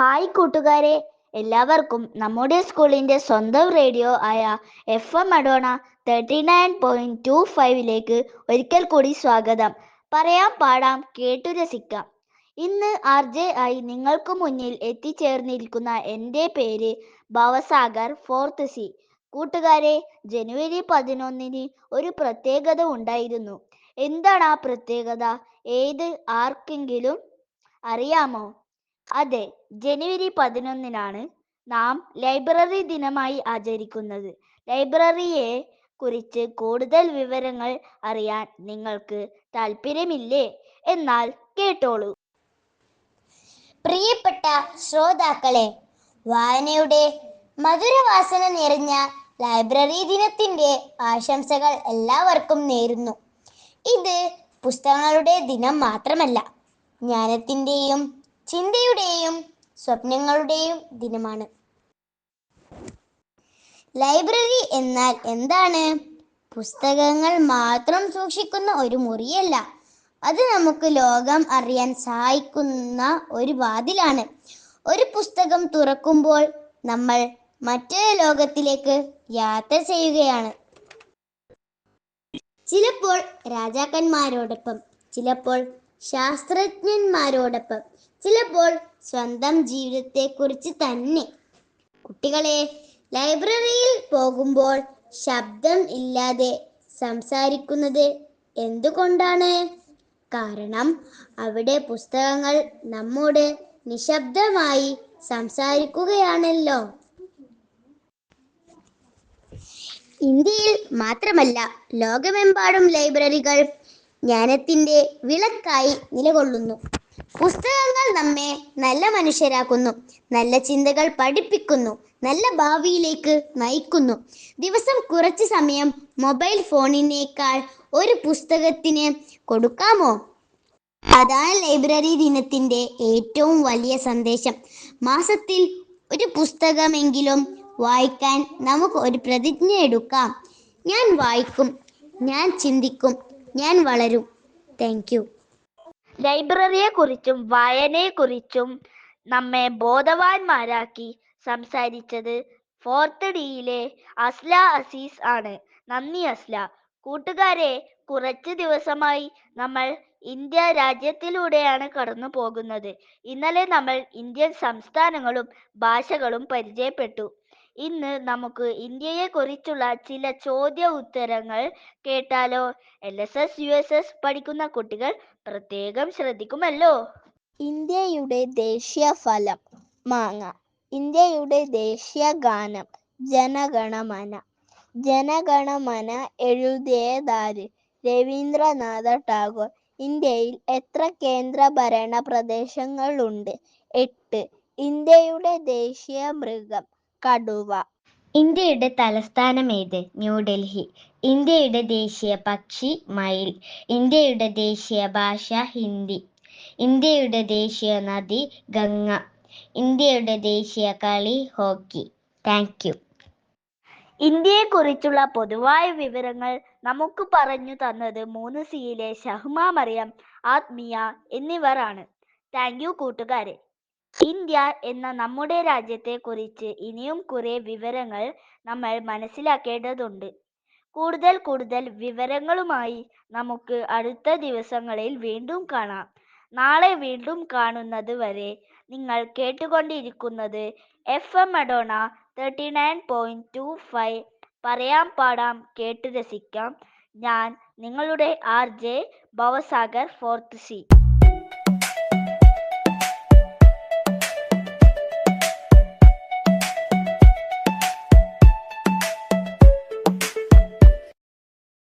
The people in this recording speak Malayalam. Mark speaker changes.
Speaker 1: ഹായ് കൂട്ടുകാരെ, എല്ലാവർക്കും നമ്മുടെ സ്കൂളിൻ്റെ സ്വന്തം റേഡിയോ ആയ FM മഡോണ 39.25 ഒരിക്കൽ കൂടി സ്വാഗതം. പറയാം, പാടാം, കേട്ടു രസിക്കാം. ഇന്ന് RJ ആയി നിങ്ങൾക്ക് മുന്നിൽ എത്തിച്ചേർന്നിരിക്കുന്ന എൻ്റെ പേര് ഭവസാഗർ 4th C. കൂട്ടുകാരെ, ജനുവരി 11 ഒരു പ്രത്യേകത ഉണ്ടായിരുന്നു. എന്താണ് ആ പ്രത്യേകത? ആർക്കെങ്കിലും അറിയാമോ? അതെ, ജനുവരി 11 നാം ലൈബ്രറി ദിനമായി ആചരിക്കുന്നത്. ലൈബ്രറിയെ കുറിച്ച് കൂടുതൽ വിവരങ്ങൾ അറിയാൻ നിങ്ങൾക്ക് താല്പര്യമില്ലേ? എന്നാൽ കേട്ടോളൂ.
Speaker 2: പ്രിയപ്പെട്ട ശ്രോതാക്കളെ, വായനയുടെ മധുരവാസന നിറഞ്ഞ ലൈബ്രറി ദിനത്തിന്റെ ആശംസകൾ എല്ലാവർക്കും നേരുന്നു. ഇത് പുസ്തകങ്ങളുടെ ദിനം മാത്രമല്ല, ജ്ഞാനത്തിന്റെയും ചിന്തയുടെയും സ്വപ്നങ്ങളുടെയും ദിനമാണ്. ലൈബ്രറി എന്നാൽ എന്താണ്? പുസ്തകങ്ങൾ മാത്രം സൂക്ഷിക്കുന്ന ഒരു മുറിയല്ല. അത് നമുക്ക് ലോകം അറിയാൻ സഹായിക്കുന്ന ഒരു വാതിലാണ്. ഒരു പുസ്തകം തുറക്കുമ്പോൾ നമ്മൾ മറ്റൊരു ലോകത്തിലേക്ക് യാത്ര ചെയ്യുകയാണ്. ചിലപ്പോൾ രാജാക്കന്മാരോടൊപ്പം, ചിലപ്പോൾ ശാസ്ത്രജ്ഞന്മാരോടൊപ്പം, ചിലപ്പോൾ സ്വന്തം ജീവിതത്തെക്കുറിച്ച് തന്നെ. കുട്ടികളെ, ലൈബ്രറിയിൽ പോകുമ്പോൾ ശബ്ദം ഇല്ലാതെ സംസാരിക്കുന്നത് എന്തുകൊണ്ടാണ്? കാരണം അവിടെ പുസ്തകങ്ങൾ നമ്മോട് നിശബ്ദമായി സംസാരിക്കുകയാണല്ലോ. ഇന്ത്യയിൽ മാത്രമല്ല, ലോകമെമ്പാടും ലൈബ്രറികൾ ജ്ഞാനത്തിന്റെ വിളക്കായി നിലകൊള്ളുന്നു. പുസ്തകങ്ങൾ നമ്മെ നല്ല മനുഷ്യരാക്കുന്നു, നല്ല ചിന്തകൾ പഠിപ്പിക്കുന്നു, നല്ല ഭാവിയിലേക്ക് നയിക്കുന്നു. ദിവസം കുറച്ച് സമയം മൊബൈൽ ഫോണിനേക്കാൾ ഒരു പുസ്തകത്തിന് കൊടുക്കാമോ? അതാണ് ലൈബ്രറി ദിനത്തിന്റെ ഏറ്റവും വലിയ സന്ദേശം. മാസത്തിൽ ഒരു പുസ്തകമെങ്കിലും വായിക്കാൻ നമുക്ക് ഒരു പ്രതിജ്ഞ എടുക്കാം. ഞാൻ വായിക്കും, ഞാൻ ചിന്തിക്കും, ഞാൻ വളരും. Thank you.
Speaker 1: ലൈബ്രറിയെക്കുറിച്ചും വായനയെക്കുറിച്ചും നമ്മെ ബോധവാന്മാരാക്കി സംസാരിച്ചത് 4th Dയിലെ അസ്ല അസീസ് ആണ്. നന്ദി അസ്ല. കൂട്ടുകാരെ, കുറച്ച് ദിവസമായി നമ്മൾ ഇന്ത്യ രാജ്യത്തിലൂടെയാണ് കടന്നു പോകുന്നത്. ഇന്നലെ നമ്മൾ ഇന്ത്യൻ സംസ്ഥാനങ്ങളും ഭാഷകളും പരിചയപ്പെട്ടു. ഇന്ന് നമുക്ക് ഇന്ത്യയെക്കുറിച്ചുള്ള ചില ചോദ്യ ഉത്തരങ്ങൾ കേട്ടാലോ? LSS USS പഠിക്കുന്ന കുട്ടികൾ പ്രത്യേകം ശ്രദ്ധിക്കുമല്ലോ. ഇന്ത്യയുടെ ദേശീയ ഫലം മാങ്ങ. ഇന്ത്യയുടെ ദേശീയ ഗാനം ജനഗണമന. ജനഗണമന എഴുതിയതാര്? രവീന്ദ്രനാഥ ടാഗോർ. ഇന്ത്യയിൽ എത്ര കേന്ദ്രഭരണ പ്രദേശങ്ങളുണ്ട്? 8. ഇന്ത്യയുടെ ദേശീയ മൃഗം കടുവ.
Speaker 3: ഇന്ത്യയുടെ തലസ്ഥാനം ഏത്? ന്യൂഡൽഹി. ഇന്ത്യയുടെ ദേശീയ പക്ഷി മയിൽ. ഇന്ത്യയുടെ ദേശീയ ഭാഷ ഹിന്ദി. ഇന്ത്യയുടെ ദേശീയ നദി ഗംഗ. ഇന്ത്യയുടെ ദേശീയ കളി ഹോക്കി. Thank you.
Speaker 1: ഇന്ത്യയെക്കുറിച്ചുള്ള പൊതുവായ വിവരങ്ങൾ നമുക്ക് പറഞ്ഞു തന്നത് 3C ഷഹ്മ മറിയം, ആത്മീയ എന്നിവർ ആണ്. താങ്ക് യു കൂട്ടുകാരെ. ഇന്ത്യ എന്ന നമ്മുടെ രാജ്യത്തെക്കുറിച്ച് ഇനിയും കുറേ വിവരങ്ങൾ നമ്മൾ മനസ്സിലാക്കേണ്ടതുണ്ട്. കൂടുതൽ വിവരങ്ങളുമായി നമുക്ക് അടുത്ത ദിവസങ്ങളിൽ വീണ്ടും കാണാം. നാളെ വീണ്ടും കാണുന്നത് വരെ നിങ്ങൾ കേട്ടുകൊണ്ടിരിക്കുന്നത് FM മഡോണ 39.25 പറയാം, പാടാം, കേട്ടു രസിക്കാം. ഞാൻ നിങ്ങളുടെ RJ ഭവസാഗർ 4th C.